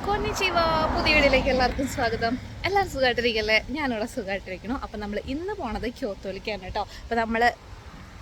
കൊന്നിച്ചിവ പുതിയ വീഡിയോയിലേക്ക് എല്ലാവർക്കും സ്വാഗതം. എല്ലാവരും സുഖമായിട്ടിരിക്കല്ലേ? ഞാനിവിടെ സുഖമായിട്ടിരിക്കണം. അപ്പം നമ്മൾ ഇന്ന് പോണത് ക്യോത്തോയിലേക്കാണ് കേട്ടോ. അപ്പം നമ്മൾ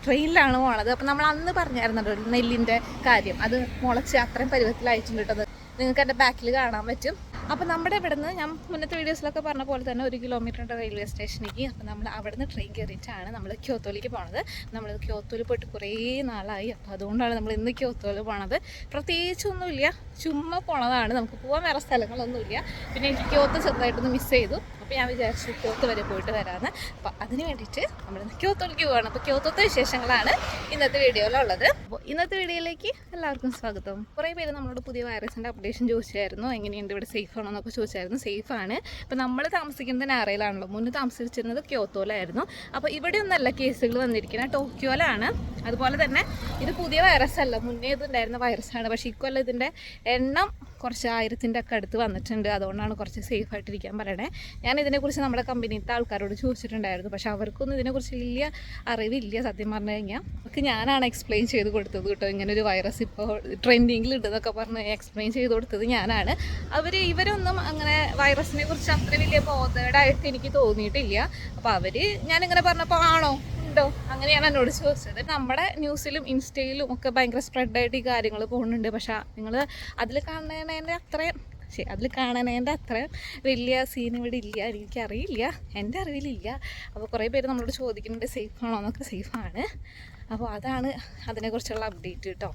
ട്രെയിനിലാണ് പോണത്. അപ്പം നമ്മൾ അന്ന് പറഞ്ഞായിരുന്നല്ലോ നെല്ലിൻ്റെ കാര്യം, അത് മുളച്ച് അത്രയും പരുവത്തിലായിട്ടുണ്ട് കേട്ടോ. നിങ്ങൾക്ക് എൻ്റെ ബാക്കിൽ കാണാൻ പറ്റും. അപ്പോൾ നമ്മുടെ ഇവിടെ നിന്ന് ഞാൻ മുന്നത്തെ വീഡിയോസിലൊക്കെ പറഞ്ഞ പോലെ തന്നെ 1 കിലോമീറ്ററിൻ്റെ റെയിൽവേ സ്റ്റേഷനിലേക്ക്. അപ്പോൾ നമ്മൾ അവിടെ നിന്ന് ട്രെയിൻ കയറിയിട്ടാണ് നമ്മൾ ക്യോത്തോയിലേക്ക് പോണത്. നമ്മൾ ക്യോത്തോയിൽ പോയിട്ട് കുറേ നാളായി. അപ്പോൾ അതുകൊണ്ടാണ് നമ്മൾ ഇന്ന് ക്യോത്തോയിൽ പോണത്. പ്രത്യേകിച്ചൊന്നുമില്ല, ചുമ്മാ പോണതാണ്. നമുക്ക് പോകാൻ വേറെ സ്ഥലങ്ങളൊന്നുമില്ല. പിന്നെ എനിക്ക് ക്യോത്തോ ചെറുതായിട്ടൊന്ന് മിസ് ചെയ്തു. അപ്പോൾ ഞാൻ വിചാരിച്ചു ക്യോത്തോ വരെ പോയിട്ട് വരാമെന്ന്. അപ്പോൾ അതിന് വേണ്ടിയിട്ട് നമ്മൾ ക്യോത്തോയിലേക്ക് പോകണം. അപ്പോൾ ക്യോത്തോത്തെ വിശേഷങ്ങളാണ് ഇന്നത്തെ വീഡിയോയിലുള്ളത്. അപ്പോൾ ഇന്നത്തെ വീഡിയോയിലേക്ക് എല്ലാവർക്കും സ്വാഗതം. കുറേ പേര് നമ്മളോട് പുതിയ വൈറസിൻ്റെ അപ്ഡേഷൻ ചോദിച്ചായിരുന്നു, എങ്ങനെയുണ്ട് ഇവിടെ സേഫ് ആണോ എന്നൊക്കെ ചോദിച്ചായിരുന്നു. സേഫാണ്. ഇപ്പോൾ നമ്മൾ താമസിക്കുന്നത് നാരയിലാണല്ലോ. മുന്നേ താമസിച്ചിരുന്നത് ക്യോത്തോയിലായിരുന്നു. അപ്പോൾ ഇവിടെ ഒന്നല്ല കേസുകൾ വന്നിരിക്കുന്നത്, ടോക്കിയോയിലാണ്. അതുപോലെ തന്നെ ഇത് പുതിയ വൈറസ് അല്ല, മുന്നേ ഇതുണ്ടായിരുന്ന വൈറസാണ്. പക്ഷേ ഇക്കൊല്ലം ഇതിൻ്റെ എണ്ണം കുറച്ച് 1000ൻ്റെ ഒക്കെ അടുത്ത് വന്നിട്ടുണ്ട്. അതുകൊണ്ടാണ് കുറച്ച് സേഫ് ആയിട്ടിരിക്കാൻ പറയണേ. ഞാൻ ഇതിനെക്കുറിച്ച് നമ്മുടെ കമ്പനിയിലത്തെ ആൾക്കാരോട് ചോദിച്ചിട്ടുണ്ടായിരുന്നു. പക്ഷെ അവർക്കൊന്നും ഇതിനെക്കുറിച്ച് വലിയ അറിവില്ല. സത്യം പറഞ്ഞു കഴിഞ്ഞാൽ അവർക്ക് ഞാനാണ് എക്സ്പ്ലെയിൻ ചെയ്ത് കൊടുത്തത് കേട്ടോ. ഇങ്ങനൊരു വൈറസ് ഇപ്പോൾ ട്രെൻഡിങ്ങിൽ ഉണ്ടെന്നൊക്കെ പറഞ്ഞ് എക്സ്പ്ലെയിൻ ചെയ്ത് കൊടുത്തത് ഞാനാണ്. ഇവരൊന്നും അങ്ങനെ വൈറസിനെ കുറിച്ച് അത്ര വലിയ ബോധേഡായിട്ട് എനിക്ക് തോന്നിയിട്ടില്ല. അപ്പോൾ ഞാനിങ്ങനെ പറഞ്ഞപ്പോൾ ആണോ ഉണ്ടോ അങ്ങനെയാണ് എന്നോട് ചോദിച്ചത്. നമ്മുടെ ന്യൂസിലും ഇൻസ്റ്റയിലും ഒക്കെ ഭയങ്കര സ്പ്രെഡായിട്ട് ഈ കാര്യങ്ങൾ പോകുന്നുണ്ട്. പക്ഷേ നിങ്ങൾ അതിൽ കാണുന്നതിൻ്റെ അത്രയും വലിയ സീൻ ഇവിടെ ഇല്ല. എനിക്കറിയില്ല, എൻ്റെ അറിവിലില്ല. അപ്പോൾ കുറേ പേര് നമ്മളോട് ചോദിക്കുന്നുണ്ട് സേഫാണോ എന്നൊക്കെ. സേഫാണ്. അപ്പോൾ അതാണ് അതിനെക്കുറിച്ചുള്ള അപ്ഡേറ്റ് കേട്ടോ.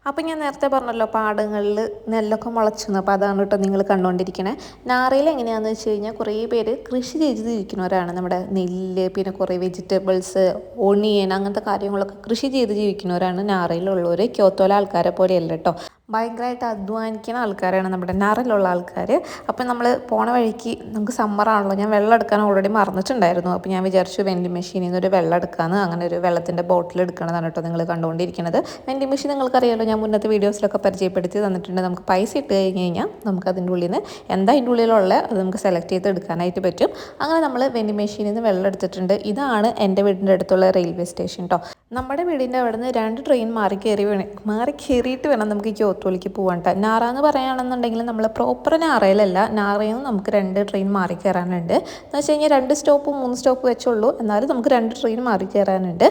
അപ്പം ഞാൻ നേരത്തെ പറഞ്ഞല്ലോ പാടങ്ങളിൽ നെല്ലൊക്കെ മുളച്ചെന്ന്. അപ്പോൾ അതാണ് കേട്ടോ നിങ്ങൾ കണ്ടുകൊണ്ടിരിക്കണേ. നാരയിൽ എങ്ങനെയാണെന്ന് വെച്ച് കഴിഞ്ഞാൽ കുറേ പേര് കൃഷി ചെയ്ത് ജീവിക്കുന്നവരാണ്. നമ്മുടെ നെല്ല്, പിന്നെ കുറേ വെജിറ്റബിൾസ്, ഒണിയൻ, അങ്ങനത്തെ കാര്യങ്ങളൊക്കെ കൃഷി ചെയ്ത് ജീവിക്കുന്നവരാണ് നാരയിലുള്ളവർ. ക്യോത്തോയിലെ ആൾക്കാരെ പോലെയല്ല കേട്ടോ. ഭയങ്കരമായിട്ട് അധ്വാനിക്കുന്ന ആൾക്കാരാണ് നമ്മുടെ നാറിലുള്ള ആൾക്കാർ. അപ്പം നമ്മൾ പോണ വഴിക്ക് നമുക്ക് സമ്മറാണല്ലോ, ഞാൻ വെള്ളം എടുക്കാൻ ഓൾറെഡി മറന്നിട്ടുണ്ടായിരുന്നു. അപ്പോൾ ഞാൻ വിചാരിച്ചു വെൻഡിങ് മെഷീനിൽ നിന്ന് ഒരു വെള്ളം എടുക്കാമെന്ന്. അങ്ങനെ ഒരു വെള്ളത്തിൻ്റെ ബോട്ടിൽ എടുക്കണതാണ് കേട്ടോ നിങ്ങൾ കണ്ടുകൊണ്ടിരിക്കുന്നത്. വെൻഡിങ് മെഷീൻ നിങ്ങൾക്കറിയാമല്ലോ, ഞാൻ മുന്നത്തെ വീഡിയോസിലൊക്കെ പരിചയപ്പെടുത്തി തന്നിട്ടുണ്ട്. നമുക്ക് പൈസ ഇട്ട് കഴിഞ്ഞ് കഴിഞ്ഞാൽ നമുക്ക് അതിൻ്റെ ഉള്ളിൽ നിന്ന് എന്താ അതിൻ്റെ ഉള്ളിലുള്ള അത് നമുക്ക് സെലക്ട് ചെയ്ത് എടുക്കാനായിട്ട് പറ്റും. അങ്ങനെ നമ്മൾ വെൻഡിങ് മെഷീനിൽ നിന്ന് വെള്ളം എടുത്തിട്ടുണ്ട്. ഇതാണ് എൻ്റെ വീടിൻ്റെ അടുത്തുള്ള റെയിൽവേ സ്റ്റേഷൻ കേട്ടോ. നമ്മുടെ വീടിൻ്റെ അവിടെ നിന്ന് 2 ട്രെയിൻ മാറി കയറിയിട്ട് വേണം നമുക്ക് ക്യോത്തോയിലേക്ക് പോകാൻ കേട്ടോ. നാറ എന്ന് പറയുകയാണെന്നുണ്ടെങ്കിൽ നമ്മൾ പ്രോപ്പർ നാറയിലല്ല, നാറയിൽ നിന്ന് നമുക്ക് 2 ട്രെയിൻ മാറി കയറാനുണ്ട്. എന്ന് വെച്ച് കഴിഞ്ഞാൽ 2 സ്റ്റോപ്പ് 3 സ്റ്റോപ്പ് വെച്ചുള്ളൂ, എന്നാലും നമുക്ക് 2 ട്രെയിൻ മാറി കയറാനുണ്ട്.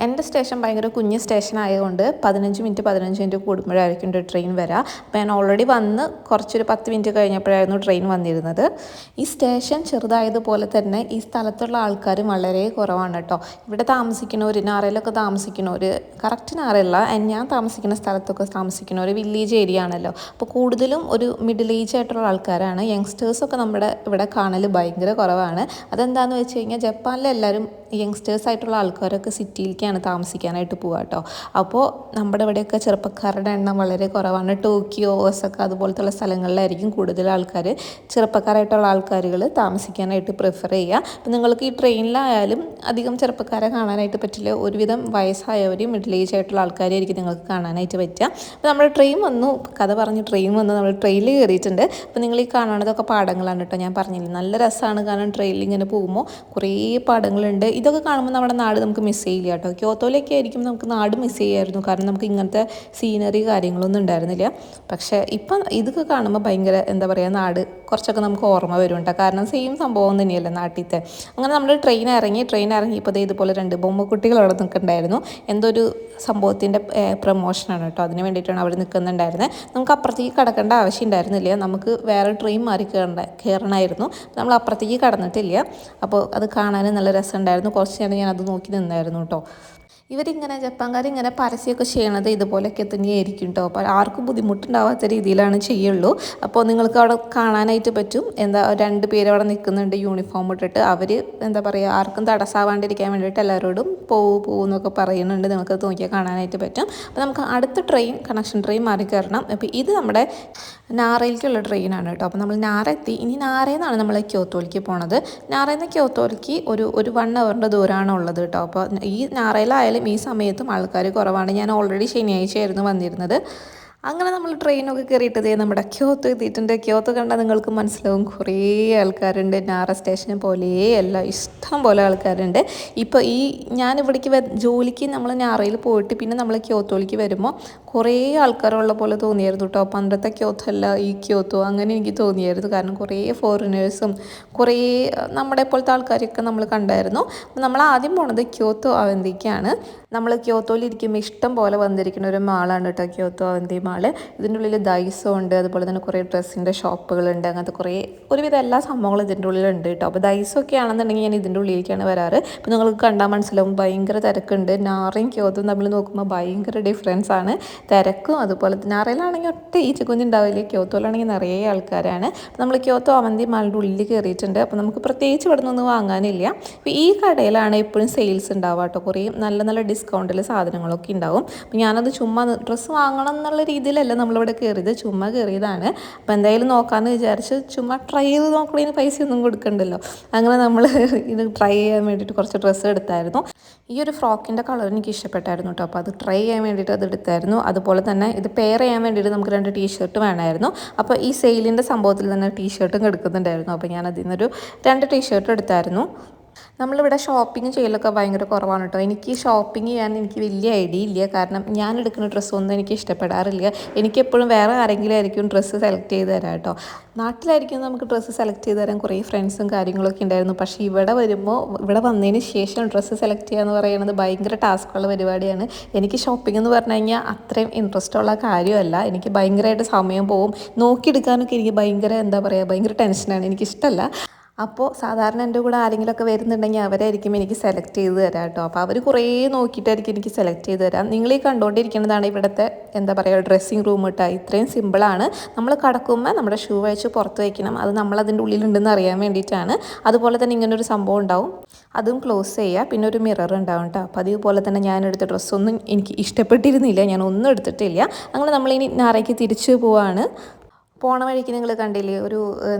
എൻ്റെ സ്റ്റേഷൻ ഭയങ്കര കുഞ്ഞ് സ്റ്റേഷൻ ആയതുകൊണ്ട് 15 മിനിറ്റ് കൂടുമ്പോഴായിരിക്കും ട്രെയിൻ വരിക. അപ്പോൾ ഞാൻ ഓൾറെഡി വന്ന് കുറച്ചൊരു 10 മിനിറ്റ് കഴിഞ്ഞപ്പോഴായിരുന്നു ട്രെയിൻ വന്നിരുന്നത്. ഈ സ്റ്റേഷൻ ചെറുതായതുപോലെ തന്നെ ഈ സ്ഥലത്തുള്ള ആൾക്കാരും വളരെ കുറവാണ് കേട്ടോ. ഇവിടെ താമസിക്കുന്നവർ, നാറയിലൊക്കെ താമസിക്കുന്നവർ, കറക്റ്റ് നാറയല്ല, ഞാൻ താമസിക്കുന്ന സ്ഥലത്തൊക്കെ താമസിക്കുന്നവർ വില്ലേജ് ഏരിയ ആണല്ലോ. അപ്പോൾ കൂടുതലും ഒരു മിഡിൽ ഏജ് ആയിട്ടുള്ള ആൾക്കാരാണ്. യങ്സ്റ്റേഴ്സൊക്കെ നമ്മുടെ ഇവിടെ കാണൽ ഭയങ്കര കുറവാണ്. അതെന്താണെന്ന് വെച്ച് കഴിഞ്ഞാൽ ജപ്പാനിലെല്ലാവരും യങ്സ്റ്റേഴ്സ് ആയിട്ടുള്ള ആൾക്കാരൊക്കെ സിറ്റിയിലേക്കാണ് താമസിക്കാനായിട്ട് പോവുക കേട്ടോ. അപ്പോൾ നമ്മുടെ ഇവിടെയൊക്കെ ചെറുപ്പക്കാരുടെ എണ്ണം വളരെ കുറവാണ്. ടോക്കിയോ, ഓസക്ക അതുപോലത്തുള്ള സ്ഥലങ്ങളിലായിരിക്കും കൂടുതൽ ആൾക്കാർ, ചെറുപ്പക്കാരായിട്ടുള്ള ആൾക്കാരുകൾ താമസിക്കാനായിട്ട് പ്രിഫർ ചെയ്യുക. അപ്പോൾ നിങ്ങൾക്ക് ഈ ട്രെയിനിലായാലും അധികം ചെറുപ്പക്കാരെ കാണാനായിട്ട് പറ്റില്ല. ഒരുവിധം വയസ്സായവരും മിഡിൽ ഏജ് ആയിട്ടുള്ള ആൾക്കാരായിരിക്കും നിങ്ങൾക്ക് കാണാനായിട്ട് പറ്റുക. അപ്പോൾ നമ്മൾ ട്രെയിൻ വന്നു, കഥ പറഞ്ഞ് ട്രെയിൻ വന്ന് നമ്മൾ ട്രെയിനിൽ കയറിയിട്ടുണ്ട്. അപ്പോൾ നിങ്ങൾ ഈ കാണുന്നതൊക്കെ പാടങ്ങളാണ് കേട്ടോ. ഞാൻ പറഞ്ഞില്ല, നല്ല രസമാണ് കാരണം ട്രെയിനിൽ ഇങ്ങനെ പോകുമ്പോൾ കുറേ പാടങ്ങളുണ്ട്. ഇതൊക്കെ കാണുമ്പോൾ നമ്മുടെ നാട് നമുക്ക് മിസ് ചെയ്യില്ല കേട്ടോ. ക്യോത്തോയിലൊക്കെ ആയിരിക്കും നമുക്ക് നാട് മിസ് ചെയ്യായിരുന്നു, കാരണം നമുക്ക് ഇങ്ങനത്തെ സീനറി കാര്യങ്ങളൊന്നും ഉണ്ടായിരുന്നില്ല. പക്ഷേ ഇപ്പം ഇതൊക്കെ കാണുമ്പോൾ ഭയങ്കര എന്താ പറയുക, നാട് കുറച്ചൊക്കെ നമുക്ക് ഓർമ്മ വരും കേട്ടോ. കാരണം സെയിം സംഭവം തന്നെയല്ലേ നാട്ടിലത്തെ. അങ്ങനെ നമ്മൾ ട്രെയിൻ ഇറങ്ങിയപ്പോൾ ഇതുപോലെ 2 ബൊമ്മക്കുട്ടികൾ അവിടെ നിൽക്കുന്നുണ്ടായിരുന്നു. എന്തോ ഒരു സംഭവത്തിൻ്റെ പ്രൊമോഷനാണ് കേട്ടോ, അതിന് വേണ്ടിയിട്ടാണ് അവിടെ നിൽക്കുന്നുണ്ടായിരുന്നത്. നമുക്ക് അപ്പുറത്തേക്ക് കടക്കേണ്ട ആവശ്യം ഉണ്ടായിരുന്നില്ല, നമുക്ക് വേറെ ട്രെയിൻ മാറി കയറണമായിരുന്നു. നമ്മൾ അപ്പുറത്തേക്ക് കടന്നിട്ടില്ല. അപ്പോൾ അത് കാണാനും നല്ല രസമുണ്ടായിരുന്നു. കുറച്ച് നേരം ഞാൻ അത് നോക്കി നിന്നായിരുന്നു കേട്ടോ. ഇവരിങ്ങനെ ജപ്പാൻകാരിങ്ങനെ പരസ്യമൊക്കെ ചെയ്യണത് ഇതുപോലെയൊക്കെ തന്നെയായിരിക്കും കേട്ടോ. അപ്പോൾ ആർക്കും ബുദ്ധിമുട്ടുണ്ടാവാത്ത രീതിയിലാണ് ചെയ്യുള്ളൂ. അപ്പോൾ നിങ്ങൾക്ക് അവിടെ കാണാനായിട്ട് പറ്റും. 2 പേര് അവിടെ നിൽക്കുന്നുണ്ട് യൂണിഫോം ഇട്ടിട്ട്. അവർ എന്താ പറയുക, ആർക്കും തടസ്സാവാണ്ടിരിക്കാൻ വേണ്ടിയിട്ട് എല്ലാവരോടും പോകുന്നൊക്കെ പറയുന്നുണ്ട്. നിങ്ങൾക്ക് നോക്കിയാൽ കാണാനായിട്ട് പറ്റും. അപ്പോൾ നമുക്ക് അടുത്ത ട്രെയിൻ, കണക്ഷൻ ട്രെയിൻ മാറി കയറണം. അപ്പോൾ ഇത് നമ്മുടെ നാറയിലേക്കുള്ള ട്രെയിനാണ് കേട്ടോ. അപ്പോൾ നമ്മൾ നാറ എത്തി. ഇനി നാറയിൽ നിന്നാണ് നമ്മൾ ക്യോത്തോയിലേക്ക് പോണത്. നാറയിൽ നിന്ന് ക്യോത്തോയിലേക്ക് ഒരു 1 അവറിൻ്റെ ദൂരമാണ് ഉള്ളത് കേട്ടോ. അപ്പോൾ ഈ നാറയിലായാലും ഈ സമയത്തും ആൾക്കാർ കുറവാണ്. ഞാൻ ഓൾറെഡി ശനിയാഴ്ചയായിരുന്നു വന്നിരുന്നത്. അങ്ങനെ നമ്മൾ ട്രെയിനൊക്കെ കയറിയിട്ടതേ നമ്മുടെ ക്യോത്തോ എത്തിയിട്ടുണ്ട്. ക്യോത്തോ കണ്ടാൽ നിങ്ങൾക്ക് മനസ്സിലാവും കുറേ ആൾക്കാരുണ്ട്. നാര സ്റ്റേഷനെ പോലെയല്ല, ഇഷ്ടം പോലെ ആൾക്കാരുണ്ട്. ഇപ്പോൾ ഞാനിവിടേക്ക് ജോലിക്ക് നമ്മൾ നാരയിൽ പോയിട്ട് പിന്നെ നമ്മൾ ക്യോത്തോയിലേക്ക് വരുമ്പോൾ കുറേ ആൾക്കാരുള്ള പോലെ തോന്നിയായിരുന്നു കേട്ടോ. പണ്ടത്തെ ക്യോത്തോ അല്ല ഈ ക്യോത്തോ, അങ്ങനെ എനിക്ക് തോന്നിയായിരുന്നു. കാരണം കുറേ ഫോറിനേഴ്സും കുറേ നമ്മുടെ പോലത്തെ ആൾക്കാരൊക്കെ നമ്മൾ കണ്ടായിരുന്നു. നമ്മൾ ആദ്യം പോണത് ക്യോത്തോ അവന്തിക്കാണ്. നമ്മൾ ക്യോത്തോയിൽ ഇരിക്കുമ്പോൾ ഇഷ്ടം പോലെ വന്നിരിക്കുന്ന ഒരു മാളാണ് കേട്ടോ ക്യോത്തോ അവന്തി മാള്. ഇതിൻ്റെ ഉള്ളിൽ ദൈസോ ഉണ്ട്, അതുപോലെ തന്നെ കുറേ ഡ്രസ്സിൻ്റെ ഷോപ്പുകളുണ്ട്. അങ്ങനത്തെ കുറേ ഒരുവിധം എല്ലാ സംഭവങ്ങളും ഇതിൻ്റെ ഉള്ളിലുണ്ട് കേട്ടോ. അപ്പോൾ ദൈസോ ഒക്കെ ആണെന്നുണ്ടെങ്കിൽ ഞാൻ ഇതിൻ്റെ ഉള്ളിലേക്കാണ് വരാറ്. അപ്പോൾ നിങ്ങൾക്ക് കണ്ടാൽ മനസ്സിലാവും ഭയങ്കര തിരക്കുണ്ട്. നാറയും ക്യോത്തോയും തമ്മിൽ നോക്കുമ്പോൾ ഭയങ്കര ഡിഫറൻസ് ആണ് തിരക്കും. അതുപോലെ നാറയിലാണെങ്കിൽ ഒറ്റ ഈച്ചക്കുഞ്ഞുണ്ടാവില്ല, ക്യോത്തോയിലാണെങ്കിൽ നിറയെ ആൾക്കാരാണ്. നമ്മൾ ക്യോത്തോ അവന്തി മാളിൻ്റെ ഉള്ളിൽ കയറിയിട്ടുണ്ട്. അപ്പോൾ നമുക്ക് പ്രത്യേകിച്ച് ഇവിടെ നിന്നൊന്നും വാങ്ങാനില്ല. അപ്പോൾ ഈ കടയിലാണ് എപ്പോഴും സെയിൽസ് ഉണ്ടാവുക കേട്ടോ. കുറേ നല്ല നല്ല ഡിസ്കൗണ്ടിൽ സാധനങ്ങളൊക്കെ ഉണ്ടാവും. അപ്പോൾ ഞാനത് ചുമ്മാ ഡ്രസ്സ് വാങ്ങണം എന്നുള്ള രീതിയിലല്ല നമ്മളിവിടെ കയറിയത്, ചുമ്മാ കയറിയതാണ്. അപ്പോൾ എന്തായാലും നോക്കാമെന്ന് വിചാരിച്ച് ചുമ്മാ ട്രൈ ചെയ്ത് നോക്കണതിന് പൈസയൊന്നും കൊടുക്കണ്ടല്ലോ. അങ്ങനെ നമ്മൾ ഇത് ട്രൈ ചെയ്യാൻ വേണ്ടിയിട്ട് കുറച്ച് ഡ്രസ്സ് എടുത്തായിരുന്നു. ഈ ഒരു ഫ്രോക്കിൻ്റെ കളർ എനിക്ക് ഇഷ്ടപ്പെട്ടായിരുന്നു കേട്ടോ. അപ്പോൾ അത് ട്രൈ ചെയ്യാൻ വേണ്ടിയിട്ട് അത് എടുത്തായിരുന്നു. അതുപോലെ തന്നെ ഇത് പെയർ ചെയ്യാൻ വേണ്ടിയിട്ട് നമുക്ക് 2 ടീഷർട്ട് വേണമായിരുന്നു. അപ്പോൾ ഈ സെയിലിൻ്റെ സംഭവത്തിൽ തന്നെ ടീഷർട്ടും എടുക്കുന്നുണ്ടായിരുന്നു. അപ്പോൾ ഞാൻ അതിൽ നിന്നൊരു 2 ടീഷർട്ട് എടുത്തായിരുന്നു. നമ്മളിവിടെ ഷോപ്പിംഗ് ചെയ്യലൊക്കെ ഭയങ്കര കുറവാണ് കേട്ടോ. എനിക്ക് ഷോപ്പിംഗ് ചെയ്യാൻ എനിക്ക് വലിയ ഐഡിയ ഇല്ല. കാരണം ഞാൻ എടുക്കുന്ന ഡ്രസ്സൊന്നും എനിക്ക് ഇഷ്ടപ്പെടാറില്ല. എനിക്കെപ്പോഴും വേറെ ആരെങ്കിലും ആയിരിക്കും ഡ്രസ്സ് സെലക്ട് ചെയ്ത് തരാം കേട്ടോ. നാട്ടിലായിരിക്കും നമുക്ക് ഡ്രസ്സ് സെലക്ട് ചെയ്ത് തരാൻ കുറേ ഫ്രണ്ട്സും കാര്യങ്ങളൊക്കെ ഉണ്ടായിരുന്നു. പക്ഷേ ഇവിടെ വരുമ്പോൾ, ഇവിടെ വന്നതിന് ശേഷം ഡ്രസ്സ് സെലക്ട് ചെയ്യുക എന്ന് പറയുന്നത് ഭയങ്കര ടാസ്ക്കുള്ള പരിപാടിയാണ്. എനിക്ക് ഷോപ്പിംഗ് എന്ന് പറഞ്ഞു കഴിഞ്ഞാൽ അത്രയും ഇൻട്രസ്റ്റ് ഉള്ള കാര്യമല്ല. എനിക്ക് ഭയങ്കരമായിട്ട് സമയം പോവും. നോക്കിയെടുക്കാനൊക്കെ എനിക്ക് ഭയങ്കര ഭയങ്കര ടെൻഷനാണ്, എനിക്കിഷ്ടമല്ല. അപ്പോൾ സാധാരണ എൻ്റെ കൂടെ ആരെങ്കിലുമൊക്കെ വരുന്നുണ്ടെങ്കിൽ അവരായിരിക്കും എനിക്ക് സെലക്ട് ചെയ്ത് തരാം കേട്ടോ. അപ്പോൾ അവർ കുറേ നോക്കിയിട്ടായിരിക്കും എനിക്ക് സെലക്ട് ചെയ്ത് തരാം. നിങ്ങൾ ഈ കണ്ടുകൊണ്ടിരിക്കുന്നതാണ് ഇവിടുത്തെ ഡ്രസ്സിങ് റൂം കേട്ടോ. ഇത്രയും സിമ്പിളാണ്. നമ്മൾ കിടക്കുമ്പോൾ നമ്മുടെ ഷൂ അഴിച്ച് പുറത്ത് വയ്ക്കണം. അത് നമ്മളതിൻ്റെ ഉള്ളിലുണ്ടെന്ന് അറിയാൻ വേണ്ടിയിട്ടാണ്. അതുപോലെ തന്നെ ഇങ്ങനൊരു സംഭവം ഉണ്ടാവും, അതും ക്ലോസ് ചെയ്യുക. പിന്നെ ഒരു മിറർ ഉണ്ടാവും കേട്ടോ. അപ്പോൾ അതുപോലെ തന്നെ ഞാനെടുത്ത ഡ്രസ്സൊന്നും എനിക്ക് ഇഷ്ടപ്പെട്ടിരുന്നില്ല, ഞാൻ ഒന്നും എടുത്തിട്ടില്ല. അങ്ങനെ നമ്മളിനി നാരയ്ക്ക് തിരിച്ചു പോവാണ്. പോണ വഴിക്ക് നിങ്ങൾ കണ്ടില്ലേ, ഒരു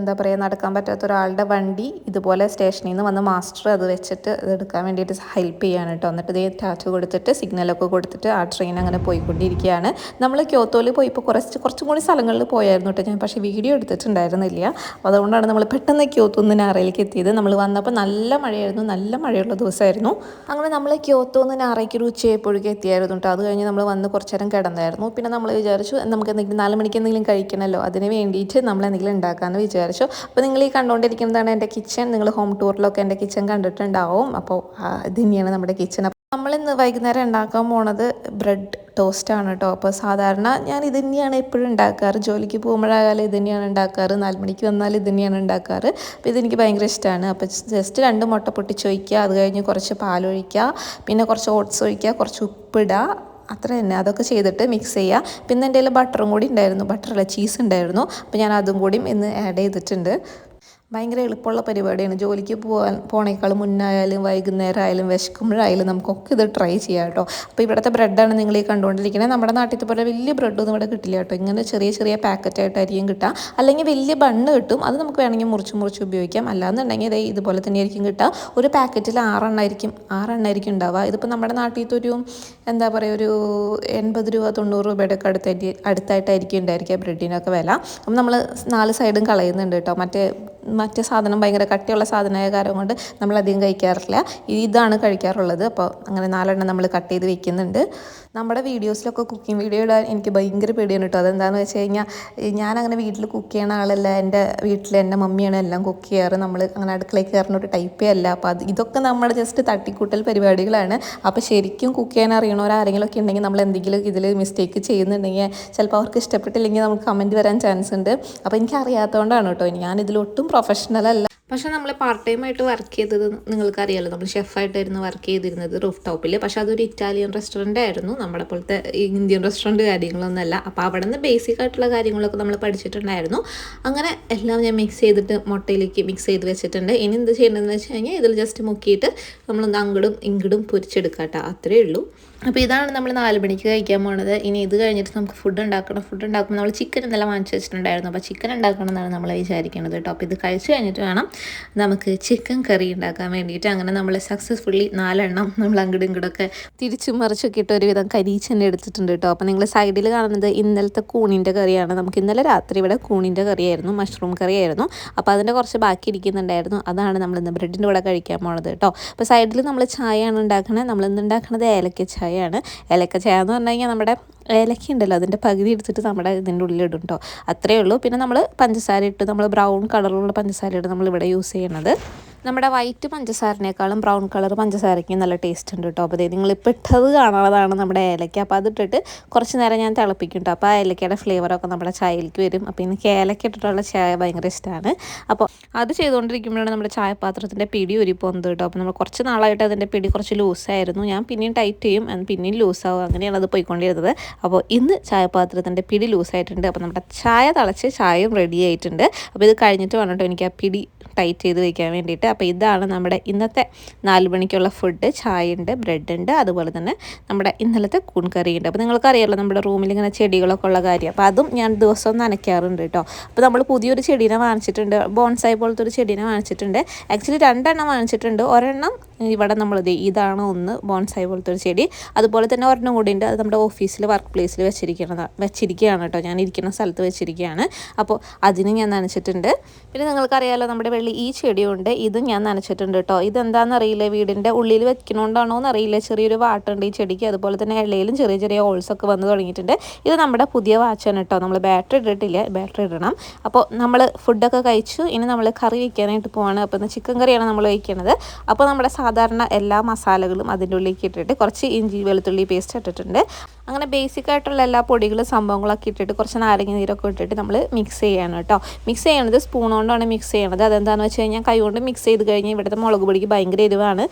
നടക്കാൻ പറ്റാത്ത ഒരാളുടെ വണ്ടി ഇതുപോലെ സ്റ്റേഷനിൽ നിന്ന് വന്ന് മാസ്റ്റർ അത് വെച്ചിട്ട് ഇത് എടുക്കാൻ വേണ്ടിയിട്ട് ഹെൽപ്പ് ചെയ്യാണ് കേട്ടോ. എന്നിട്ട് ഇതേ ടാറ്റു കൊടുത്തിട്ട് സിഗ്നലൊക്കെ കൊടുത്തിട്ട് ആ ട്രെയിൻ അങ്ങനെ പോയിക്കൊണ്ടിരിക്കുകയാണ്. നമ്മൾ ക്യോത്തോയിൽ പോയിപ്പോൾ കുറച്ചും കൂടി സ്ഥലങ്ങളിൽ പോയായിരുന്നു കേട്ടോ ഞാൻ, പക്ഷേ വീഡിയോ എടുത്തിട്ടുണ്ടായിരുന്നില്ല. അപ്പോൾ അതുകൊണ്ടാണ് നമ്മൾ പെട്ടെന്ന് ക്യോത്തോ നിന്ന് നാരയിലേക്ക് എത്തിയത്. നമ്മൾ വന്നപ്പോൾ നല്ല മഴയായിരുന്നു, നല്ല മഴയുള്ള ദിവസമായിരുന്നു. അങ്ങനെ നമ്മൾ ക്യോത്തോ നിന്ന് നാരയ്ക്ക് ഒരു ഉച്ചയായപ്പോഴേക്കും എത്തിയായിരുന്നു കേട്ടോ. അത് കഴിഞ്ഞ് നമ്മൾ വന്ന് കുറച്ച് നേരം കിടന്നായിരുന്നു. പിന്നെ നമ്മൾ വിചാരിച്ചു നമുക്ക് 4 മണിക്ക് എന്തെങ്കിലും കഴിക്കണമല്ലോ, അതിന് വേണ്ടിയിട്ട് നമ്മൾ എന്തെങ്കിലും ഉണ്ടാക്കാമെന്ന് വിചാരിച്ചു. അപ്പോൾ നിങ്ങൾ ഈ കണ്ടുകൊണ്ടിരിക്കുന്നതാണ് എൻ്റെ കിച്ചൺ. നിങ്ങൾ ഹോം ടൂറിലൊക്കെ എൻ്റെ കിച്ചൺ കണ്ടിട്ടുണ്ടാവും. അപ്പോൾ ഇത് തന്നെയാണ് നമ്മുടെ കിച്ചൺ. അപ്പോൾ നമ്മളിന്ന് വൈകുന്നേരം ഉണ്ടാക്കാൻ പോണത് ബ്രെഡ് ടോസ്റ്റ് ആണ് കേട്ടോ. അപ്പോൾ സാധാരണ ഞാൻ ഇത് തന്നെയാണ് എപ്പോഴും ഉണ്ടാക്കാറ്. ജോലിക്ക് പോകുമ്പോഴായാലും ഇത് തന്നെയാണ് ഉണ്ടാക്കാറ്, 4 മണിക്ക് വന്നാൽ ഇത് തന്നെയാണ് ഉണ്ടാക്കാറ്. അപ്പോൾ ഇതെനിക്ക് ഭയങ്കര ഇഷ്ടമാണ്. അപ്പോൾ ജസ്റ്റ് 2 മുട്ട പൊട്ടിച്ച് ഒഴിക്കുക, അത് കഴിഞ്ഞ് കുറച്ച് പാലൊഴിക്കുക, പിന്നെ കുറച്ച് ഓട്സ് ഒഴിക്കുക, കുറച്ച് ഉപ്പിടുക, അത്ര തന്നെ. അതൊക്കെ ചെയ്തിട്ട് മിക്സ് ചെയ്യുക. പിന്നെ എൻ്റെ കയ്യിൽ ബട്ടറും കൂടി ഉണ്ടായിരുന്നു, ബട്ടറല്ല ചീസ് ഉണ്ടായിരുന്നു. അപ്പോൾ ഞാൻ അതും കൂടി ഇന്ന് ആഡ് ചെയ്തിട്ടുണ്ട്. ഭയങ്കര എളുപ്പമുള്ള പരിപാടിയാണ്. ജോലിക്ക് പോണേക്കാൾ മുന്നായാലും വൈകുന്നേരം ആയാലും വിശക്കുമ്പോഴായാലും നമുക്കൊക്കെ ഇത് ട്രൈ ചെയ്യാം കേട്ടോ. അപ്പോൾ ഇവിടുത്തെ ബ്രെഡാണ് നിങ്ങൾ ഈ കണ്ടുകൊണ്ടിരിക്കുന്നത്. നമ്മുടെ നാട്ടിലത്തെ പോലെ വലിയ ബ്രെഡൊന്നും ഇവിടെ കിട്ടില്ല കേട്ടോ. ഇങ്ങനെ ചെറിയ ചെറിയ പാക്കറ്റായിട്ടായിരിക്കും കിട്ടുക. അല്ലെങ്കിൽ വലിയ ബണ്ണ് കിട്ടും, അത് നമുക്ക് വേണമെങ്കിൽ മുറിച്ച് ഉപയോഗിക്കാം. അല്ലാന്നുണ്ടെങ്കിൽ ഇതുപോലെ തന്നെ ആയിരിക്കും കിട്ടുക. ഒരു പാക്കറ്റിൽ 6 എണ്ണമായിരിക്കും ഉണ്ടാവുക. ഇതിപ്പോൾ നമ്മുടെ നാട്ടിലത്തെ ഒരു ഒരു 80 രൂപ 90 രൂപയുടെ ഒക്കെ അടുത്തായിട്ടായിരിക്കും ഉണ്ടായിരിക്കുക ബ്രെഡിനൊക്കെ വില. അപ്പം നമ്മൾ 4 സൈഡും കളയുന്നുണ്ട് കേട്ടോ. മറ്റേ സാധനം ഭയങ്കര കട്ടിയുള്ള സാധനമായ കാരണം കൊണ്ട് നമ്മളധികം കഴിക്കാറില്ല, ഇതാണ് കഴിക്കാറുള്ളത്. അപ്പോൾ അങ്ങനെ 4 എണ്ണം നമ്മൾ കട്ട് ചെയ്ത് വെക്കുന്നുണ്ട്. നമ്മുടെ വീഡിയോസിലൊക്കെ കുക്കിംഗ് വീഡിയോ ഇടാൻ എനിക്ക് ഭയങ്കര പേടിയാണ് കേട്ടോ. അതെന്താണെന്ന് വെച്ച് കഴിഞ്ഞാൽ ഞാനങ്ങനെ വീട്ടിൽ കുക്ക് ചെയ്യണ ആളല്ല. എൻ്റെ വീട്ടിൽ എൻ്റെ മമ്മിയാണ് എല്ലാം കുക്ക് ചെയ്യാറ്. നമ്മൾ അങ്ങനെ അടുക്കളയിൽ കയറുന്ന ഒരു ടൈപ്പേ അല്ല. അപ്പോൾ ഇതൊക്കെ നമ്മുടെ ജസ്റ്റ് തട്ടിക്കൂട്ടൽ പരിപാടികളാണ്. അപ്പോൾ ശരിക്കും കുക്ക് ചെയ്യാൻ അറിയണവരാരെങ്കിലും ഒക്കെ ഉണ്ടെങ്കിൽ നമ്മൾ എന്തെങ്കിലും ഇതിൽ മിസ്റ്റേക്ക് ചെയ്യുന്നുണ്ടെങ്കിൽ ചിലപ്പോൾ അവർക്ക് ഇഷ്ടപ്പെട്ടില്ലെങ്കിൽ നമുക്ക് കമൻറ്റ് വരാൻ ചാൻസ് ഉണ്ട്. അപ്പോൾ എനിക്ക് അറിയാത്തതുകൊണ്ടാണ് കേട്ടോ. ഞാനിതിലൊട്ടും പ്രൊഫഷണൽ അല്ല. പക്ഷേ നമ്മൾ പാർട്ട് ടൈം ആയിട്ട് വർക്ക് ചെയ്തത് നിങ്ങൾക്കറിയാമല്ലോ, നമ്മൾ ഷെഫായിട്ടായിരുന്നു വർക്ക് ചെയ്തിരുന്നത് റൂഫ് ടോപ്പിൽ. പക്ഷേ അതൊരു ഇറ്റാലിയൻ റെസ്റ്റോറൻ്റ് ആയിരുന്നു, നമ്മുടെ പോലത്തെ ഇന്ത്യൻ റെസ്റ്റോറൻറ്റ് കാര്യങ്ങളൊന്നുമല്ല. അപ്പോൾ അവിടെ നിന്ന് ബേസിക് ആയിട്ടുള്ള കാര്യങ്ങളൊക്കെ നമ്മൾ പഠിച്ചിട്ടുണ്ടായിരുന്നു. അങ്ങനെ എല്ലാം ഞാൻ മിക്സ് ചെയ്തിട്ട് മുട്ടയിലേക്ക് മിക്സ് ചെയ്ത് വെച്ചിട്ടുണ്ട്. ഇനി എന്ത് ചെയ്യേണ്ടതെന്ന് വെച്ച് കഴിഞ്ഞാൽ ഇതിൽ ജസ്റ്റ് മുക്കിയിട്ട് നമ്മളൊന്ന് അങ്ങടും ഇങ്ങടും പൊരിച്ചെടുക്കാം കേട്ടോ, അത്രയേ ഉള്ളൂ. അപ്പോൾ ഇതാണ് നമ്മൾ 4 മണിക്ക് കഴിക്കാൻ പോണത്. ഇനി ഇത് കഴിഞ്ഞിട്ട് നമുക്ക് ഫുഡ് ഉണ്ടാക്കണം. ഫുഡ് ഉണ്ടാക്കുമ്പോൾ നമ്മൾ ചിക്കൻ എന്തെല്ലാം വാങ്ങിച്ച് വെച്ചിട്ടുണ്ടായിരുന്നു. അപ്പോൾ ചിക്കൻ ഉണ്ടാക്കണം എന്നാണ് നമ്മൾ വിചാരിക്കുന്നത് കേട്ടോ. അപ്പോൾ ഇത് കഴിച്ച് കഴിഞ്ഞിട്ട് വേണം നമുക്ക് ചിക്കൻ കറി ഉണ്ടാക്കാൻ വേണ്ടിയിട്ട്. അങ്ങനെ നമ്മൾ സക്സസ്ഫുള്ളി 4 എണ്ണം നമ്മൾ അങ്ങോട്ടും ഇങ്ങോട്ടൊക്കെ തിരിച്ചും മറിച്ചൊക്കെ ഇട്ട് ഒരുവിധം കരിച്ചെന്നെ എടുത്തിട്ടുണ്ട് കേട്ടോ. അപ്പോൾ നിങ്ങൾ സൈഡിൽ കാണുന്നത് ഇന്നലത്തെ കൂണിൻ്റെ കറിയാണ്. നമുക്ക് ഇന്നലെ രാത്രി ഇവിടെ കൂണിൻ്റെ കറിയായിരുന്നു, മഷ്റൂം കറിയായിരുന്നു. അപ്പോൾ അതിൻ്റെ കുറച്ച് ബാക്കി ഇരിക്കുന്നുണ്ടായിരുന്നു. അതാണ് നമ്മൾ ഇന്ന് ബ്രെഡിൻ്റെ കൂടെ കഴിക്കാൻ പോണത് കേട്ടോ. അപ്പോൾ സൈഡിൽ നമ്മൾ ചായയാണ് ഉണ്ടാക്കുന്നത്. നമ്മളിന്ന് ഉണ്ടാക്കുന്നത് ഏലക്ക ചായയാണ്. ഏലക്ക ചായ എന്ന് പറഞ്ഞു കഴിഞ്ഞാൽ നമ്മുടെ ഏലക്ക ഉണ്ടല്ലോ, അതിൻ്റെ പകുതി എടുത്തിട്ട് നമ്മുടെ ഇതിൻ്റെ ഉള്ളിലിടും കേട്ടോ. അത്രയേ ഉള്ളൂ. പിന്നെ നമ്മൾ പഞ്ചസാര ഇട്ട്, നമ്മൾ ബ്രൗൺ കളറുള്ള പഞ്ചസാര ഇട്ട് നമ്മളിവിടെ യൂസ് ചെയ്യണത്. നമ്മുടെ വൈറ്റ് പഞ്ചസാരനേക്കാളും ബ്രൗൺ കളർ പഞ്ചസാരയ്ക്ക് നല്ല ടേസ്റ്റ് ഉണ്ട് കേട്ടോ. അപ്പോൾ നിങ്ങളിപ്പോൾ ഇട്ടത് കാണുന്നതാണ് നമ്മുടെ ഏലക്ക. അപ്പോൾ അതിട്ടിട്ട് കുറച്ച് നേരം ഞാൻ തിളപ്പിക്കും കേട്ടോ. അപ്പോൾ ആ ഏലക്കയുടെ ഫ്ലേവറൊക്കെ നമ്മുടെ ചായയിലേക്ക് വരും. അപ്പോൾ എനിക്ക് ഏലക്ക ഇട്ടിട്ടുള്ള ചായ ഭയങ്കര ഇഷ്ടമാണ്. അപ്പോൾ അത് ചെയ്തുകൊണ്ടിരിക്കുമ്പോഴാണ് നമ്മുടെ ചായപാത്രത്തിൻ്റെ പിടി ഉരിപ്പോകുന്നത് കേട്ടോ. അപ്പോൾ നമ്മൾ കുറച്ച് നാളായിട്ട് അതിൻ്റെ പിടി കുറച്ച് ലൂസായിരുന്നു. ഞാൻ പിന്നെയും ടൈറ്റ് ചെയ്യും, പിന്നെയും ലൂസാവും, അങ്ങനെയാണ് അത് പോയിക്കൊണ്ടിരുന്നത്. അപ്പോൾ ഇന്ന് ചായപാത്രത്തിൻ്റെ പിടി ലൂസായിട്ടുണ്ട്. അപ്പോൾ നമ്മുടെ ചായ തിളച്ച് ചായയും റെഡി ആയിട്ടുണ്ട്. അപ്പോൾ ഇത് കഴിഞ്ഞിട്ട് വേണം കേട്ടോ എനിക്ക് ആ പിടി ടൈറ്റ് ചെയ്ത് വയ്ക്കാൻ വേണ്ടിയിട്ട്. അപ്പോൾ ഇതാണ് നമ്മുടെ ഇന്നത്തെ 4 മണിക്കുള്ള ഫുഡ്. ചായ ഉണ്ട്, ബ്രെഡ് ഉണ്ട്, അതുപോലെ തന്നെ നമ്മുടെ ഇന്നലത്തെ കൂൺ കറി ഉണ്ട്. അപ്പോൾ നിങ്ങൾക്കറിയാമല്ലോ നമ്മുടെ റൂമിൽ ഇങ്ങനെ ചെടികളൊക്കെ ഉള്ള കാര്യം. അപ്പോൾ അതും ഞാൻ ദിവസവും നനയ്ക്കാറുണ്ട് കേട്ടോ. അപ്പോൾ നമ്മൾ പുതിയൊരു ചെടീനെ വാങ്ങിച്ചിട്ടുണ്ട്, ബോൺസായി പോലത്തെ ഒരു ചെടീനെ വാങ്ങിച്ചിട്ടുണ്ട്. ആക്ച്വലി 2 എണ്ണം വാങ്ങിച്ചിട്ടുണ്ട്. ഒരെണ്ണം ഇവിടെ ഇതാണ് ഒന്ന് ബോൺസായി പോലത്തെ ഒരു ചെടി. അതുപോലെ തന്നെ ഒരെണ്ണം കൂടി ഉണ്ട്, അത് നമ്മുടെ ഓഫീസിൽ വർക്ക് പ്ലേസിൽ വെച്ചിരിക്കുകയാണ് കേട്ടോ. ഞാൻ ഇരിക്കുന്ന സ്ഥലത്ത് വെച്ചിരിക്കുകയാണ്. അപ്പോൾ അതിന് ഞാൻ നനച്ചിട്ടുണ്ട്. പിന്നെ നിങ്ങൾക്കറിയാമല്ലോ നമ്മുടെ ഈ ചെടിയുണ്ട്, ഇതും ഞാൻ നനച്ചിട്ടുണ്ട് കേട്ടോ. ഇതെന്താണെന്നറിയില്ല, വീടിൻ്റെ ഉള്ളിൽ വെക്കണോണ്ടാണോ എന്നറിയില്ല, ചെറിയൊരു വാട്ടുണ്ട് ഈ ചെടിക്ക്. അതുപോലെ തന്നെ ഇലയിലും ചെറിയ ചെറിയ ഹോൾസൊക്കെ വന്ന് തുടങ്ങിയിട്ടുണ്ട്. ഇത് നമ്മുടെ പുതിയ വാച്ചാണ് കേട്ടോ. നമ്മൾ ബാറ്ററി ഇട്ടിട്ടില്ല, ബാറ്ററി ഇടണം. അപ്പോൾ നമ്മൾ ഫുഡൊക്കെ കഴിച്ചു. ഇനി നമ്മൾ കറി വയ്ക്കാനായിട്ട് പോവാണ്. അപ്പോൾ ഇന്ന് ചിക്കൻ കറിയാണ് നമ്മൾ വയ്ക്കുന്നത്. അപ്പോൾ നമ്മുടെ സാധാരണ എല്ലാ മസാലകളും അതിൻ്റെ ഉള്ളിലേക്ക് ഇട്ടിട്ട് കുറച്ച് ഇഞ്ചി വെളുത്തുള്ളി പേസ്റ്റ് ഇട്ടിട്ടുണ്ട്. അങ്ങനെ ബേസിക് ആയിട്ടുള്ള എല്ലാ പൊടികളും സംഭവങ്ങളൊക്കെ ഇട്ടിട്ട് കുറച്ച് നാരങ്ങ നീരൊക്കെ ഇട്ടിട്ട് നമ്മൾ മിക്സ് ചെയ്യണം കേട്ടോ. മിക്സ് ചെയ്യണത് സ്പൂൺ കൊണ്ടാണ് മിക്സ് ചെയ്യണത്. അതെന്താണെന്ന് വെച്ച് കഴിഞ്ഞാൽ കൈ കൊണ്ട് മിക്സ് ചെയ്ത് കഴിഞ്ഞാൽ ഇവിടുത്തെ മുളക് പൊടിക്ക് ഭയങ്കര എരിവാണ്.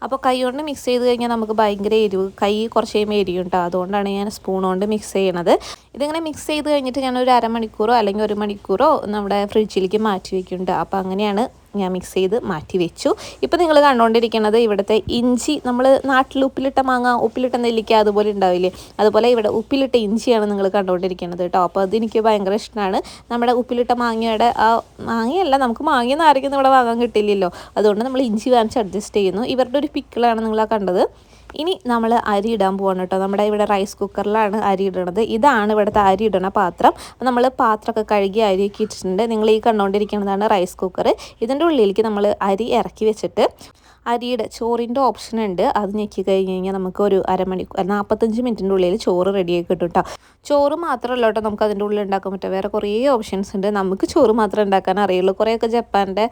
അപ്പോൾ കൈ കൊണ്ട് മിക്സ് ചെയ്ത് കഴിഞ്ഞാൽ നമുക്ക് ഭയങ്കര എരിവ്, കൈ കുറച്ച് കഴിയുമ്പോൾ എരിയും കേട്ടോ. അതുകൊണ്ടാണ് ഞാൻ സ്പൂൺ കൊണ്ട് മിക്സ് ചെയ്യണത്. ഇതിങ്ങനെ മിക്സ് ചെയ്ത് കഴിഞ്ഞിട്ട് ഞാനൊരു അരമണിക്കൂറോ അല്ലെങ്കിൽ 1 മണിക്കൂറോ നമ്മുടെ ഫ്രിഡ്ജിലേക്ക് മാറ്റി വയ്ക്കുന്നുണ്ട്. അപ്പോൾ അങ്ങനെയാണ് ഞാൻ മിക്സ് ചെയ്ത് മാറ്റി വെച്ചു. ഇപ്പോൾ നിങ്ങൾ കണ്ടുകൊണ്ടിരിക്കുന്നത് ഇവിടുത്തെ ഇഞ്ചി, നമ്മൾ നാട്ടിൽ ഉപ്പിലിട്ട മാങ്ങ, ഉപ്പിലിട്ട നെല്ലിക്ക അതുപോലെ ഉണ്ടാവില്ലേ, അതുപോലെ ഇവിടെ ഉപ്പിലിട്ട ഇഞ്ചിയാണ് നിങ്ങൾ കണ്ടുകൊണ്ടിരിക്കുന്നത് കേട്ടോ. അപ്പോൾ അതെനിക്ക് ഭയങ്കര ഇഷ്ടമാണ്. നമ്മുടെ ഉപ്പിലിട്ട മാങ്ങയുടെ മാങ്ങയല്ല, നമുക്ക് മാങ്ങ നാരങ്ങ ഇവിടെ വാങ്ങാൻ കിട്ടില്ലല്ലോ, അതുകൊണ്ട് നമ്മൾ ഇഞ്ചി വാങ്ങിച്ച് അഡ്ജസ്റ്റ് ചെയ്യുന്നു. ഇവരുടെ ഒരു പിക്കിളാണ് നിങ്ങൾ കണ്ടത്. ഇനി നമ്മൾ അരി ഇടാൻ പോകണം കേട്ടോ. നമ്മുടെ ഇവിടെ റൈസ് കുക്കറിലാണ് അരി ഇടണത്. ഇതാണ് ഇവിടുത്തെ അരി ഇടണ പാത്രം. അപ്പോൾ നമ്മൾ പാത്രമൊക്കെ കഴുകി അരിയൊക്കെ ഇട്ടിട്ടുണ്ട്. നിങ്ങൾ ഈ കണ്ടുകൊണ്ടിരിക്കുന്നതാണ് റൈസ് കുക്കർ. ഇതിൻ്റെ ഉള്ളിലേക്ക് നമ്മൾ അരി ഇറക്കി വെച്ചിട്ട് അരിയുടെ ചോറിൻ്റെ ഓപ്ഷൻ ഉണ്ട്, അത് ഞെക്കി കഴിഞ്ഞ് കഴിഞ്ഞാൽ നമുക്ക് ഒരു 45 മിനിറ്റിൻ്റെ ഉള്ളിൽ ചോറ് റെഡിയാക്കി കിട്ടും കേട്ടോ. ചോറ് മാത്രമല്ല കേട്ടോ നമുക്ക് അതിൻ്റെ ഉള്ളിൽ ഉണ്ടാക്കാൻ പറ്റും, വേറെ കുറേ ഓപ്ഷൻസ് ഉണ്ട്. നമുക്ക് ചോറ് മാത്രമേ ഉണ്ടാക്കാൻ അറിയുള്ളൂ. കുറേയൊക്കെ ജപ്പാൻ്റെ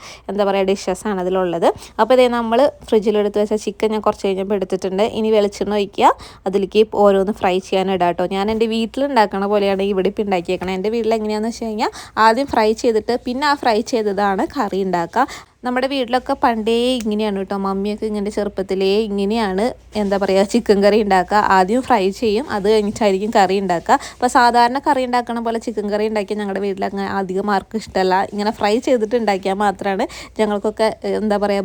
ഡിഷസാണ് അതിലുള്ളത്. അപ്പോൾ ഇതേ നമ്മൾ ഫ്രിഡ്ജിലെടുത്ത് വെച്ച ചിക്കൻ ഞാൻ കുറച്ച് കഴിഞ്ഞപ്പോൾ എടുത്തിട്ടുണ്ട്. ഇനി വെളിച്ചെണ്ണ ഒഴിക്കുക, അതിലേക്ക് ഓരോന്ന് ഫ്രൈ ചെയ്യാൻ ഇടാം കേട്ടോ. ഞാൻ എൻ്റെ വീട്ടിലുണ്ടാക്കണ പോലെയാണ് ഇവിടെ ഇപ്പോൾ ഉണ്ടാക്കിയേക്കണം. എൻ്റെ വീട്ടിൽ എങ്ങനെയാണെന്ന് വെച്ച് കഴിഞ്ഞാൽ ആദ്യം ഫ്രൈ ചെയ്തിട്ട് പിന്നെ ആ ഫ്രൈ ചെയ്തതാണ് കറി ഉണ്ടാക്കുക. നമ്മുടെ വീട്ടിലൊക്കെ പണ്ടേ ഇങ്ങനെയാണ് കേട്ടോ. മമ്മിയൊക്കെ ഇങ്ങനെ ചെറുപ്പത്തിലേ ഇങ്ങനെയാണ് ചിക്കൻ കറി ഉണ്ടാക്കുക. ആദ്യം ഫ്രൈ ചെയ്യും, അത് കഴിഞ്ഞിട്ടായിരിക്കും കറി ഉണ്ടാക്കുക. അപ്പോൾ സാധാരണ കറി ഉണ്ടാക്കണ പോലെ ചിക്കൻ കറി ഉണ്ടാക്കിയാൽ ഞങ്ങളുടെ വീട്ടിൽ അങ്ങനെ അധികം ആർക്കും ഇഷ്ടമല്ല. ഇങ്ങനെ ഫ്രൈ ചെയ്തിട്ട് ഉണ്ടാക്കിയാൽ മാത്രമാണ് ഞങ്ങൾക്കൊക്കെ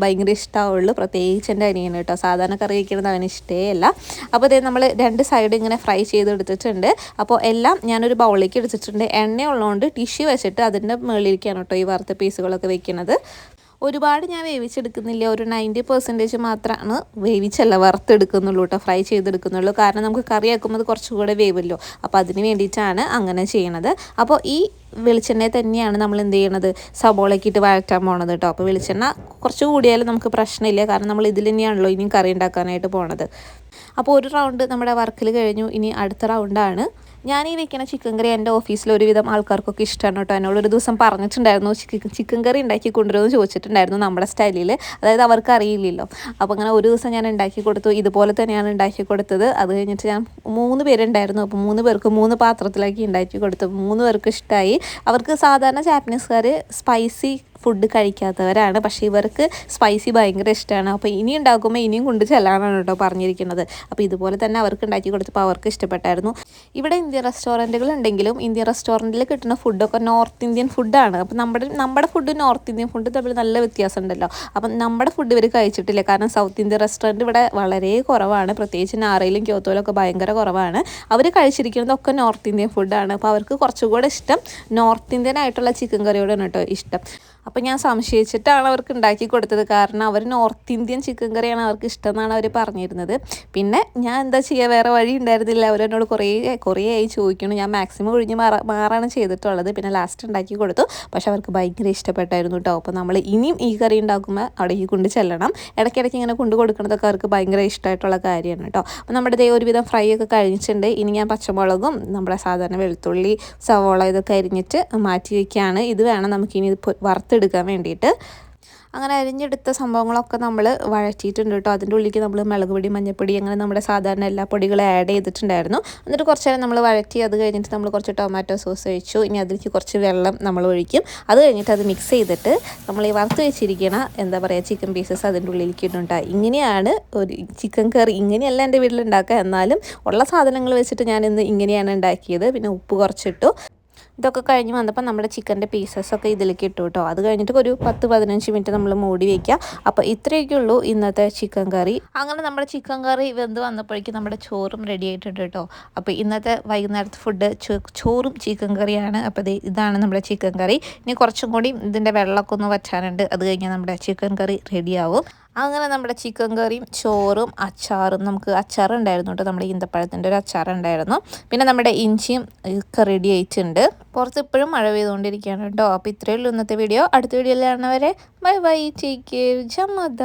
ഭയങ്കര ഇഷ്ടമാവുള്ളൂ. പ്രത്യേകിച്ച് എൻ്റെ അനിയന് കേട്ടോ. സാധാരണ കറി വയ്ക്കുന്നത് അവന് ഇഷ്ടമേ അല്ല. അപ്പോൾ ഇതേ നമ്മൾ 2 സൈഡ് ഇങ്ങനെ ഫ്രൈ ചെയ്തെടുത്തിട്ടുണ്ട്. അപ്പോൾ എല്ലാം ഞാനൊരു ബൗളിലേക്ക് എടുത്തിട്ടുണ്ട്. എണ്ണ ഉള്ളതുകൊണ്ട് ടിഷ്യൂ വെച്ചിട്ട് അതിൻ്റെ മുകളിലേക്കാണ് കേട്ടോ ഈ വറുത്ത പീസുകളൊക്കെ വെക്കുന്നത്. ഒരുപാട് ഞാൻ വേവിച്ചെടുക്കുന്നില്ല, ഒരു 90% മാത്രമാണ് വറുത്തെടുക്കുന്നുള്ളൂ കേട്ടോ, ഫ്രൈ ചെയ്തെടുക്കുന്നുള്ളൂ. കാരണം നമുക്ക് കറി ആക്കുമ്പോൾ അത് കുറച്ചുകൂടെ വേവല്ലോ. അപ്പോൾ അതിന് വേണ്ടിയിട്ടാണ് അങ്ങനെ ചെയ്യണത്. അപ്പോൾ ഈ വെളിച്ചെണ്ണ തന്നെയാണ് നമ്മൾ എന്ത് ചെയ്യണത്, സബോളയൊക്കെ ഇട്ട് വഴറ്റാൻ പോണത് കേട്ടോ. അപ്പോൾ വെളിച്ചെണ്ണ കുറച്ച് കൂടിയാലും നമുക്ക് പ്രശ്നമില്ല, കാരണം നമ്മൾ ഇതിൽ തന്നെയാണല്ലോ ഇനിയും കറി ഉണ്ടാക്കാനായിട്ട് പോണത്. അപ്പോൾ ഒരു റൗണ്ട് നമ്മുടെ വർക്കിൽ കഴിഞ്ഞു. ഇനി അടുത്ത റൗണ്ടാണ്. ഞാൻ ഈ വെക്കുന്ന ചിക്കൻ കറി എൻ്റെ ഓഫീസിൽ ഒരുവിധം ആൾക്കാർക്കൊക്കെ ഇഷ്ടമാണ് കേട്ടോ. എന്നോടൊരു ദിവസം പറഞ്ഞിട്ടുണ്ടായിരുന്നു ചിക്കൻ കറി ഉണ്ടാക്കി കൊണ്ടുവരുമെന്ന് ചോദിച്ചിട്ടുണ്ടായിരുന്നു നമ്മുടെ സ്റ്റൈലിൽ. അതായത് അവർക്ക് അറിയില്ലല്ലോ. അപ്പോൾ അങ്ങനെ ഒരു ദിവസം ഞാൻ ഉണ്ടാക്കി കൊടുത്തു. ഇതുപോലെ തന്നെയാണ് ഉണ്ടാക്കി കൊടുത്തത്. അത് കഴിഞ്ഞിട്ട് ഞാൻ 3 പേരുണ്ടായിരുന്നു. അപ്പോൾ 3 പേർക്ക് 3 പാത്രത്തിലാക്കി ഉണ്ടാക്കി കൊടുത്തു. 3 പേർക്ക് ഇഷ്ടമായി. അവർക്ക് സാധാരണ ജാപ്പനീസുകാർ സ്പൈസി ഫുഡ് കഴിക്കാത്തവരാണ്, പക്ഷേ ഇവർക്ക് സ്പൈസി ഭയങ്കര ഇഷ്ടമാണ്. അപ്പോൾ ഇനി ഉണ്ടാക്കുമ്പോൾ ഇനിയും കൊണ്ട് ചെല്ലാനാണ് കേട്ടോ പറഞ്ഞിരിക്കുന്നത്. അപ്പോൾ ഇതുപോലെ തന്നെ അവർക്ക് ഉണ്ടാക്കി കൊടുത്തപ്പോൾ അവർക്ക് ഇഷ്ടപ്പെട്ടായിരുന്നു. ഇവിടെ ഇന്ത്യൻ റെസ്റ്റോറൻറ്റുകൾ ഉണ്ടെങ്കിലും ഇന്ത്യൻ റെസ്റ്റോറൻറ്റിൽ കിട്ടുന്ന ഫുഡൊക്കെ നോർത്ത് ഇന്ത്യൻ ഫുഡാണ്. അപ്പോൾ നമ്മുടെ ഫുഡ് നോർത്ത് ഇന്ത്യൻ ഫുഡ് തമ്മിൽ നല്ല വ്യത്യാസം ഉണ്ടല്ലോ. അപ്പം നമ്മുടെ ഫുഡ് ഇവർ കഴിച്ചിട്ടില്ല. കാരണം സൗത്ത് ഇന്ത്യൻ റെസ്റ്റോറൻറ്റ് ഇവിടെ വളരെ കുറവാണ്, പ്രത്യേകിച്ച് നാറയിലും ക്യോത്തോയിലൊക്കെ ഭയങ്കര കുറവാണ്. അവർ കഴിച്ചിരിക്കുന്നതൊക്കെ നോർത്ത് ഇന്ത്യൻ ഫുഡാണ്. അപ്പോൾ അവർക്ക് കുറച്ചുകൂടെ ഇഷ്ടം നോർത്ത് ഇന്ത്യൻ ആയിട്ടുള്ള ചിക്കൻ കറിയോടാണ് കേട്ടോ ഇഷ്ടം. അപ്പോൾ ഞാൻ സംശയിച്ചിട്ടാണ് അവർക്ക് ഉണ്ടാക്കി കൊടുത്തത്. കാരണം അവർ നോർത്ത് ഇന്ത്യൻ ചിക്കൻ കറിയാണ് അവർക്ക് ഇഷ്ടം എന്നാണ് അവർ പറഞ്ഞിരുന്നത്. പിന്നെ ഞാൻ എന്താ ചെയ്യുക, വേറെ വഴി ഉണ്ടായിരുന്നില്ല. അവരെന്നോട് കുറേ ആയി ചോദിക്കണം. ഞാൻ മാക്സിമം ഒഴിഞ്ഞ് മാറാണ് ചെയ്തിട്ടുള്ളത്. പിന്നെ ലാസ്റ്റ് ഉണ്ടാക്കി കൊടുത്തു. പക്ഷെ അവർക്ക് ഭയങ്കര ഇഷ്ടപ്പെട്ടായിരുന്നു കേട്ടോ. അപ്പോൾ നമ്മൾ ഇനിയും ഈ കറി ഉണ്ടാക്കുമ്പോൾ അവിടേക്ക് കൊണ്ട് ചെല്ലണം. ഇടയ്ക്കിടയ്ക്ക് ഇങ്ങനെ കൊണ്ട് കൊടുക്കുന്നതൊക്കെ അവർക്ക് ഭയങ്കര ഇഷ്ടമായിട്ടുള്ള കാര്യമാണ് കേട്ടോ. അപ്പോൾ നമ്മുടെ ഒരുവിധം ഫ്രൈ ഒക്കെ കഴിഞ്ഞിട്ടുണ്ട്. ഇനി ഞാൻ പച്ചമുളകും നമ്മുടെ സാധാരണ വെളുത്തുള്ളി, സവോള ഇതൊക്കെ അരിഞ്ഞിട്ട് മാറ്റി വയ്ക്കുകയാണ്. ഇത് വേണം നമുക്കിനി വറുത്തെടുക്കാൻ വേണ്ടിയിട്ട്. അങ്ങനെ അരിഞ്ഞെടുത്ത സംഭവങ്ങളൊക്കെ നമ്മൾ വഴറ്റിയിട്ടുണ്ട് കേട്ടോ. അതിൻ്റെ ഉള്ളിലേക്ക് നമ്മൾ മുളക് പൊടി, മഞ്ഞൾപ്പൊടി, അങ്ങനെ നമ്മുടെ സാധാരണ എല്ലാ പൊടികളും ആഡ് ചെയ്തിട്ടുണ്ടായിരുന്നു. എന്നിട്ട് കുറച്ച് നേരം നമ്മൾ വഴറ്റി. അത് കഴിഞ്ഞിട്ട് നമ്മൾ കുറച്ച് ടൊമാറ്റോ സോസ് ഒഴിച്ചു. ഇനി അതിലേക്ക് കുറച്ച് വെള്ളം നമ്മൾ ഒഴിക്കും. അത് കഴിഞ്ഞിട്ട് അത് മിക്സ് ചെയ്തിട്ട് നമ്മൾ ഈ വറുത്ത് വെച്ചിരിക്കുന്ന എന്താ പറയുക ചിക്കൻ പീസസ് അതിൻ്റെ ഉള്ളിലേക്ക് ഇടുന്നുണ്ടായി. ഇങ്ങനെയാണ് ഒരു ചിക്കൻ കറി. ഇങ്ങനെയല്ല എൻ്റെ വീട്ടിലുണ്ടാക്കുക, എന്നാലും ഉള്ള സാധനങ്ങൾ വെച്ചിട്ട് ഞാനിന്ന് ഇങ്ങനെയാണ് ഉണ്ടാക്കിയത്. പിന്നെ ഉപ്പ് കുറച്ചിട്ടു. ഇതൊക്കെ കഴിഞ്ഞ് വന്നപ്പോൾ നമ്മുടെ ചിക്കൻ്റെ പീസസൊക്കെ ഇതിലേക്ക് ഇട്ടു കേട്ടോ. അത് കഴിഞ്ഞിട്ട് ഒരു 10-15 മിനിറ്റ് നമ്മൾ മൂടി വയ്ക്കുക. അപ്പോൾ ഇത്രയൊക്കെ ഉള്ളൂ ഇന്നത്തെ ചിക്കൻ കറി. അങ്ങനെ നമ്മുടെ ചിക്കൻ കറി വെന്ത് വന്നപ്പോഴേക്കും നമ്മുടെ ചോറും റെഡി ആയിട്ടുണ്ട് കേട്ടോ. അപ്പോൾ ഇന്നത്തെ വൈകുന്നേരത്തെ ഫുഡ് ചോറും ചിക്കൻ കറിയാണ്. അപ്പോൾ ഇതാണ് നമ്മുടെ ചിക്കൻ കറി. ഇനി കുറച്ചും കൂടി ഇതിൻ്റെ വെള്ളമൊക്കെ ഒന്ന് വറ്റാനുണ്ട്. അത് കഴിഞ്ഞാൽ നമ്മുടെ ചിക്കൻ കറി റെഡിയാവും. അങ്ങനെ നമ്മുടെ ചിക്കൻ കറിയും ചോറും അച്ചാറും, നമുക്ക് അച്ചാറുണ്ടായിരുന്നു കേട്ടോ. നമ്മുടെ ഈന്തപ്പഴത്തിൻ്റെ ഒരു അച്ചാറുണ്ടായിരുന്നു. പിന്നെ നമ്മുടെ ഇഞ്ചിയും ഒക്കെ റെഡി ആയിട്ടുണ്ട്. പുറത്ത് ഇപ്പോഴും മഴ പെയ്തുകൊണ്ടിരിക്കുകയാണ് കേട്ടോ. അപ്പോൾ ഇത്രയേ ഉള്ളൂ ഇന്നത്തെ വീഡിയോ. അടുത്ത വീഡിയോയിൽ കാണുന്നവരെ ബൈ ബൈ, ടേക്ക് കെയർ, ജമദ.